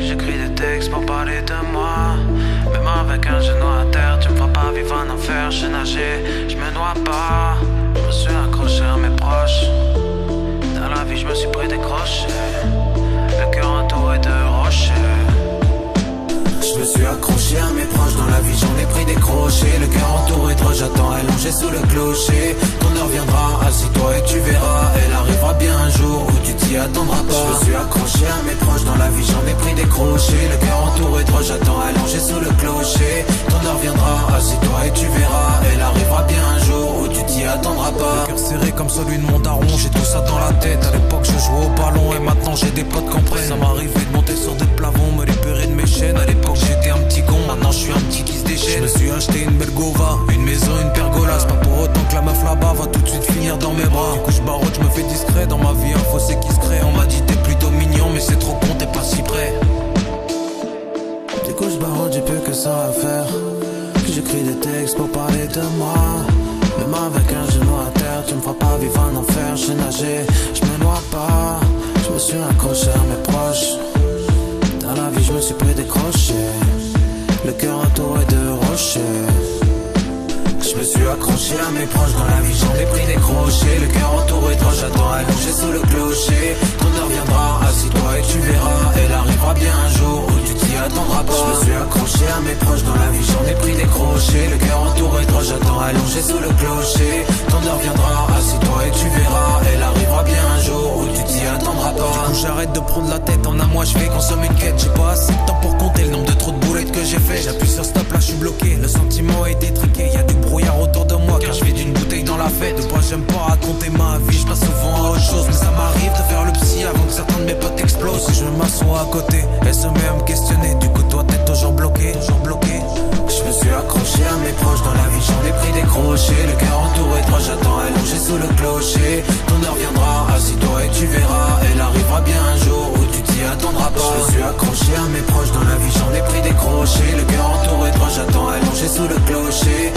J'écris des textes pour parler de moi. Même avec un genou à terre, tu me feras pas vivre un enfer. J'ai nagé, je me noie pas. Je me suis accroché à mes proches. Dans la vie, je me suis pris des crochets. Le cœur entouré de rochers. Je me suis accroché à mes proches, dans la vie j'en ai pris des crochets. Le cœur entouré de roches, j'attends allongé sous le clocher. Ton heure viendra, assis-toi et tu verras. Elle arrivera bien un jour où tu t'y attendras pas. Je me suis accroché à mes proches, dans la vie j'en ai pris des crochets. Le cœur entouré de roches, j'attends allongé sous le clocher. Ton heure viendra, assis-toi et tu verras. Elle arrivera bien un jour où tu t'y attendras pas. Le cœur serré comme celui de mon daron, j'ai tout ça dans la tête. À l'époque je jouais au ballon et maintenant j'ai des potes qu'on prenne. Ça m'arrivait de monter sur des plafonds, me libérer de mes chaînes. À l'époque j'étais un petit con, maintenant je suis un petit qui se déchaîne. Je me suis acheté une belle Gova, une maison, une pergola. C'est pas pour autant que la meuf là-bas va tout de suite finir dans mes bras. Du coup je barotte, je me fais discret. Dans ma vie un fossé qui se crée. On m'a dit t'es plutôt mignon mais c'est trop con, t'es pas si près. Du coup je barotte, j'ai plus que ça à faire. J'écris des textes pour parler de moi. Même avec un genou à terre, tu me feras pas vivre un enfer. J'ai nagé, je me noie pas. Je me suis accroché à mes proches. Dans la vie je me suis pris des crochets. Le cœur entouré de rochers. Je me suis accroché à mes proches, dans la vie j'en ai pris des crochets. Le cœur entouré de roches, j'attends allongé sous le clocher. Ton heure viendra, assis-toi et tu verras. Elle arrivera bien un jour où tu t'y attendras pas. Je me suis accroché à mes proches, dans la vie j'en ai pris des crochets. Le cœur entouré de roches, j'attends allongé sous le clocher. Ton heure viendra, assis-toi et tu verras. Elle arrivera bien un jour où tu t'y attendras pas. Du coup j'arrête de prendre la tête en un mois, je vais consommer une quête. J'ai pas assez de temps pour compter le nombre de trop de boulettes que j'ai fait. J'appuie sur stop, là je suis bloqué, le sentiment est détriqué. Y'a du brouillard autour de moi car je vis d'une bouteille dans la fête. De quoi j'aime pas raconter ma vie, je passe souvent à autre chose. Mais ça m'arrive de faire le psy avant que certains de mes potes explosent. Si je m'assois à côté, elle se met à me questionner. Du coup toi t'es toujours bloqué, toujours bloqué. Je me suis accroché à mes proches, dans la vie j'en ai pris des crochets. Le cœur entouré de roches, j'attends allongé sous le clocher. Ton heure viendra, assis-toi et tu verras. Elle arrivera bien un jour où tu t'y attendras pas. Je me suis accroché à mes proches, dans la vie j'en ai pris des crochets. Le cœur entouré de roches, j'attends allongé sous le clocher.